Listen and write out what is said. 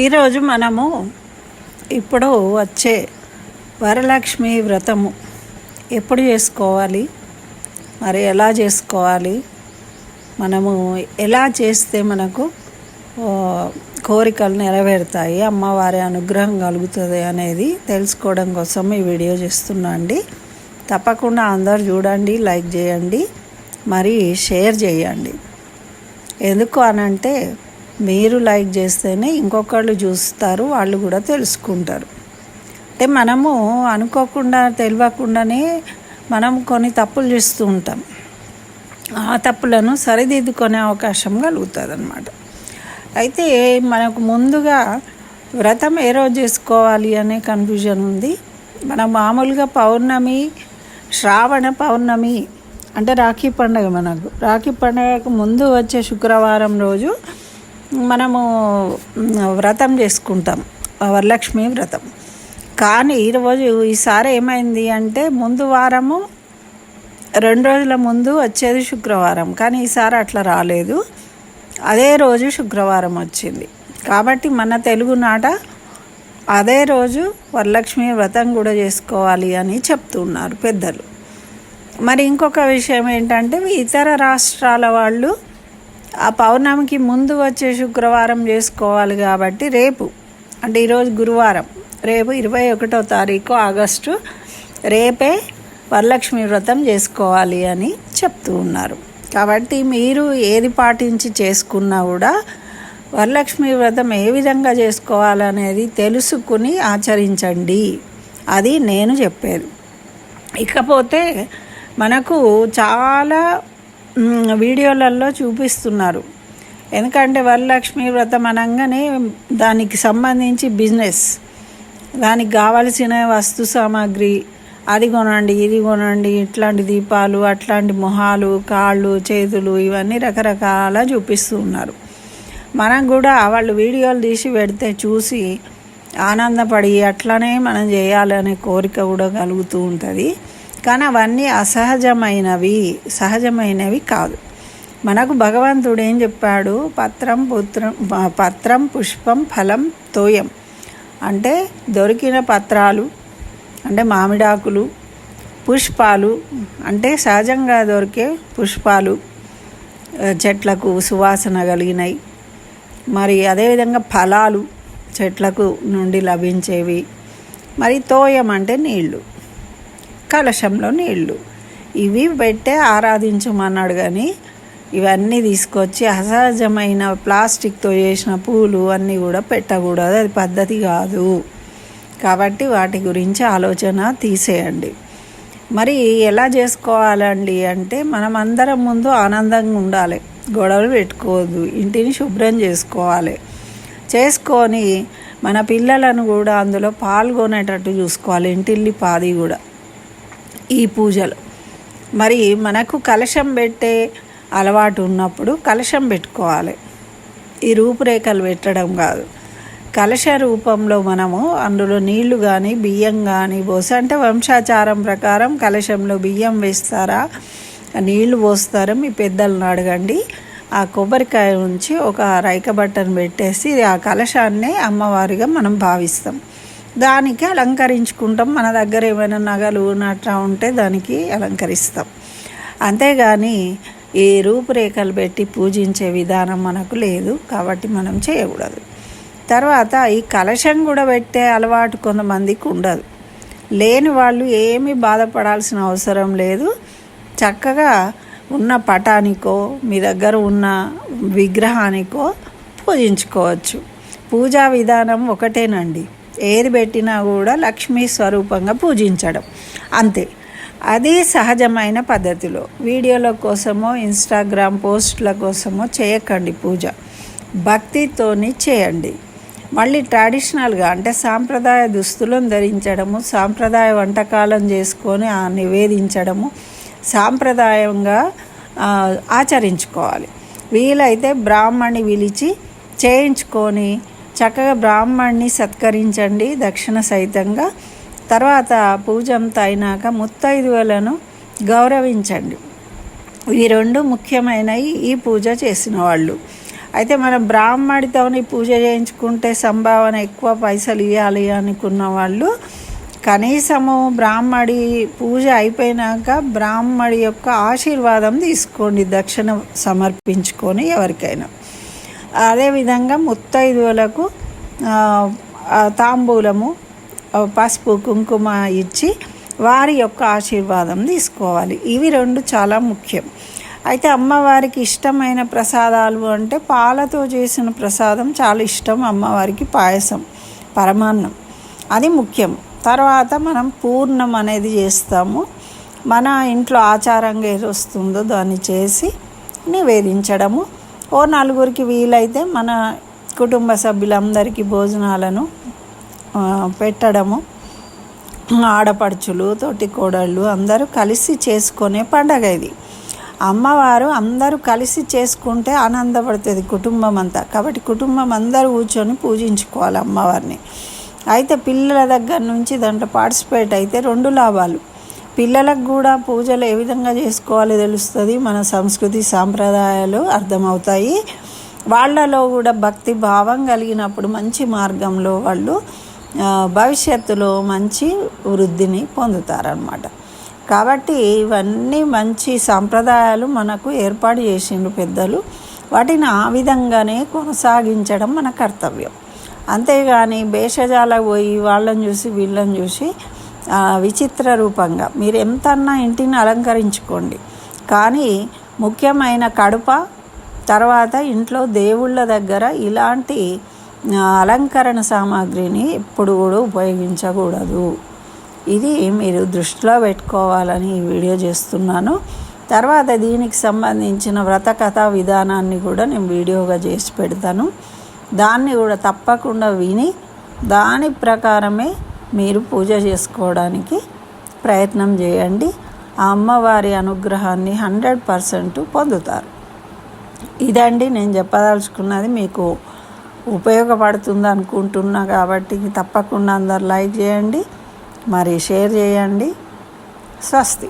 ఈరోజు మనము ఇప్పుడు వచ్చే వరలక్ష్మి వ్రతము ఎప్పుడు చేసుకోవాలి, మరి ఎలా చేసుకోవాలి, మనము ఎలా చేస్తే మనకు కోరికలు నెరవేరుతాయి, అమ్మవారి అనుగ్రహం కలుగుతుంది అనేది తెలుసుకోవడం కోసం ఈ వీడియో చేస్తున్నా అండి. తప్పకుండా అందరు చూడండి, లైక్ చేయండి, మరి షేర్ చేయండి. ఎందుకు అనంటే మీరు లైక్ చేస్తేనే ఇంకొకళ్ళు చూస్తారు, వాళ్ళు కూడా తెలుసుకుంటారు. అంటే మనము అనుకోకుండా తెలియకుండానే మనం కొన్ని తప్పులు చేస్తూ ఉంటాం. ఆ తప్పులను సరిదిద్దుకునే అవకాశం కలుగుతుంది అన్నమాట. అయితే మనకు ముందుగా వ్రతం ఏ రోజు చేసుకోవాలి అనే కన్ఫ్యూజన్ ఉంది. మనం మామూలుగా పౌర్ణమి, శ్రావణ పౌర్ణమి అంటే రాఖీ పండుగ, మనకు రాఖీ పండుగకు ముందు వచ్చే శుక్రవారం రోజు మనము వ్రతం చేసుకుంటాం, వరలక్ష్మి వ్రతం. కానీ ఈసారి ఏమైంది అంటే ముందు వారము 2 రోజుల ముందు వచ్చేది శుక్రవారం, కానీ ఈసారి అట్లా రాలేదు. అదే రోజు శుక్రవారం వచ్చింది. కాబట్టి మన తెలుగునాట అదే రోజు వరలక్ష్మి వ్రతం కూడా చేసుకోవాలి అని చెప్తున్నారు పెద్దలు. మరి ఇంకొక విషయం ఏంటంటే ఇతర రాష్ట్రాల వాళ్ళు ఆ పౌర్ణమికి ముందు వచ్చే శుక్రవారం చేసుకోవాలి. కాబట్టి రేపు అంటే ఈరోజు గురువారం, రేపు 21వ తారీఖు ఆగస్టు, రేపే వరలక్ష్మి వ్రతం చేసుకోవాలి అని చెప్తూ ఉన్నారు. కాబట్టి మీరు ఏది పాటించి చేసుకున్నా కూడా వరలక్ష్మి వ్రతం ఏ విధంగా చేసుకోవాలనేది తెలుసుకుని ఆచరించండి, అది నేను చెప్పేది. ఇకపోతే మనకు చాలా వీడియోలలో చూపిస్తున్నారు. ఎందుకంటే వరలక్ష్మి వ్రతం అనగానే దానికి సంబంధించి బిజినెస్, దానికి కావలసిన వస్తు సామాగ్రి, అది కొనండి, ఇది కొనండి, ఇట్లాంటి దీపాలు, అట్లాంటి మొహాలు, కాళ్ళు, చేతులు, ఇవన్నీ రకరకాల చూపిస్తూ ఉన్నారు. మనం కూడా వాళ్ళు వీడియోలు తీసి పెడితే చూసి ఆనందపడి అట్లనే మనం చేయాలనే కోరిక కూడా కలుగుతూ ఉంటుంది. కానీ అవన్నీ సహజమైనవి కాదు. మనకు భగవంతుడు ఏం చెప్పాడు? పత్రం పుష్పం ఫలం తోయం అంటే దొరికిన పత్రాలు అంటే మామిడాకులు, పుష్పాలు అంటే సహజంగా దొరికే పుష్పాలు, చెట్లకు సువాసన కలిగినవి, మరి అదేవిధంగా ఫలాలు చెట్లకు నుండి లభించేవి, మరి తోయం అంటే నీళ్ళు, కలశంలో నీళ్ళు, ఇవి పెట్టే ఆరాధించమన్నాడు. కానీ ఇవన్నీ తీసుకొచ్చి అసహజమైన ప్లాస్టిక్తో చేసిన పూలు అన్నీ కూడా పెట్టకూడదు, అది పద్ధతి కాదు. కాబట్టి వాటి గురించి ఆలోచన తీసేయండి. మరి ఎలా చేసుకోవాలండి అంటే మనం అందరం ముందు ఆనందంగా ఉండాలి, గొడవలు పెట్టుకోవద్దు, ఇంటిని శుభ్రం చేసుకొని మన పిల్లలను కూడా అందులో పాల్గొనేటట్టు చూసుకోవాలి, ఇంటిల్లి పాది కూడా ఈ పూజలు. మరి మనకు కలశం పెట్టే అలవాటు ఉన్నప్పుడు కలశం పెట్టుకోవాలి, ఈ రూపురేఖలు పెట్టడం కాదు. కలశ రూపంలో మనము అందులో నీళ్లు కానీ బియ్యం కానీ పోసి, అంటే వంశాచారం ప్రకారం కలశంలో బియ్యం వేస్తారా, నీళ్లు పోస్తారా మీ పెద్దలను అడగండి. ఆ కొబ్బరికాయ ఉంచి ఒక రైక బట్టను పెట్టేసి ఆ కలశాన్నే అమ్మవారిగా మనం భావిస్తాం, దానికి అలంకరించుకుంటాం. మన దగ్గర ఏమైనా నగలు అట్లా ఉంటే దానికి అలంకరిస్తాం. అంతేగాని ఈ రూపురేఖలు పెట్టి పూజించే విధానం మనకు లేదు, కాబట్టి మనం చేయకూడదు. తర్వాత ఈ కలశం కూడా పెట్టే అలవాటు కొంతమందికి ఉండదు. లేని వాళ్ళు ఏమీ బాధపడాల్సిన అవసరం లేదు. చక్కగా ఉన్న పటానికో మీ దగ్గర ఉన్న విగ్రహానికో పూజించుకోవచ్చు. పూజా విధానం ఒకటేనండి, ఏది పెట్టినా కూడా లక్ష్మీ స్వరూపంగా పూజించడం అంతే. అది సహజమైన పద్ధతిలో, వీడియోల కోసమో ఇన్స్టాగ్రామ్ పోస్టుల కోసమో చేయకండి. పూజ భక్తితోని చేయండి. మళ్ళీ ట్రెడిషనల్గా అంటే సాంప్రదాయ దుస్తులను ధరించడము, సాంప్రదాయ వంటకాలను చేసుకొని నివేదించడము, సాంప్రదాయంగా ఆచరించుకోవాలి. వీలైతే బ్రాహ్మణ్ణి పిలిచి చేయించుకొని చక్కగా బ్రాహ్మణ్ణి సత్కరించండి, దక్షిణ సహితంగా. తర్వాత పూజ అంతా అయినాక ముత్తైదువులను గౌరవించండి. ఈ 2 ముఖ్యమైనవి ఈ పూజ చేసిన వాళ్ళు. అయితే మనం బ్రాహ్మడితోని పూజ చేయించుకుంటే సంభావన ఎక్కువ పైసలు ఇవ్వాలి అనుకున్న వాళ్ళు కనీసము బ్రాహ్మడి పూజ అయిపోయినాక బ్రాహ్మడి యొక్క ఆశీర్వాదం తీసుకోండి, దక్షిణ సమర్పించుకొని ఎవరికైనా. అదేవిధంగా ముత్తైదువులకు తాంబూలము, పసుపు, కుంకుమ ఇచ్చి వారి యొక్క ఆశీర్వాదం తీసుకోవాలి. ఇవి రెండు చాలా ముఖ్యం. అయితే అమ్మవారికి ఇష్టమైన ప్రసాదాలు అంటే పాలతో చేసిన ప్రసాదం చాలా ఇష్టం అమ్మవారికి. పాయసం, పరమాన్నం అది ముఖ్యం. తర్వాత మనం పూర్ణం అనేది చేస్తాము. మన ఇంట్లో ఆచారంగా ఏది వస్తుందో దాన్ని చేసి నివేదించడము. ఓ నలుగురికి వీలైతే మన కుటుంబ సభ్యులందరికీ భోజనాలను పెట్టడము. ఆడపడుచులు, తోటి కోడళ్ళు అందరూ కలిసి చేసుకునే పండగ ఇది. అమ్మవారు అందరూ కలిసి చేసుకుంటే ఆనందపడుతుంది కుటుంబం అంతా. కాబట్టి కుటుంబం అందరూ కూర్చొని పూజించుకోవాలి అమ్మవారిని. అయితే పిల్లల దగ్గర నుంచి దాంట్లో పార్టిసిపేట్ అయితే రెండు లాభాలు. పిల్లలకు కూడా పూజలు ఏ విధంగా చేసుకోవాలో తెలుస్తుంది, మన సంస్కృతి సాంప్రదాయాలు అర్థమవుతాయి. వాళ్ళలో కూడా భక్తి భావం కలిగినప్పుడు మంచి మార్గంలో వాళ్ళు భవిష్యత్తులో మంచి వృద్ధిని పొందుతారన్నమాట. కాబట్టి ఇవన్నీ మంచి సాంప్రదాయాలు మనకు ఏర్పాటు చేసిండ్రు పెద్దలు. వాటిని ఆ విధంగానే కొనసాగించడం మన కర్తవ్యం. అంతేగాని భేషజాలకు పోయి వాళ్ళని చూసి వీళ్ళని చూసి విచిత్ర రూపంగా మీరు ఎంతన్నా ఇంటిని అలంకరించుకోండి, కానీ ముఖ్యమైన కడప తర్వాత ఇంట్లో దేవుళ్ళ దగ్గర ఇలాంటి అలంకరణ సామాగ్రిని ఎప్పుడు కూడా ఉపయోగించకూడదు. ఇది మీరు దృష్టిలో పెట్టుకోవాలని ఈ వీడియో చేస్తున్నాను. తర్వాత దీనికి సంబంధించిన వ్రత కథా విధానాన్ని కూడా నేను వీడియోగా చేసి పెడతాను. దాన్ని కూడా తప్పకుండా విని దాని ప్రకారమే మీరు పూజ చేసుకోవడానికి ప్రయత్నం చేయండి. ఆ అమ్మవారి అనుగ్రహాన్ని 100% పొందుతారు. ఇదండి నేను చెప్పదలుచుకున్నది. మీకు ఉపయోగపడుతుంది అనుకుంటున్నా కాబట్టి తప్పకుండా అందరు లైక్ చేయండి, మరి షేర్ చేయండి. స్వస్తి.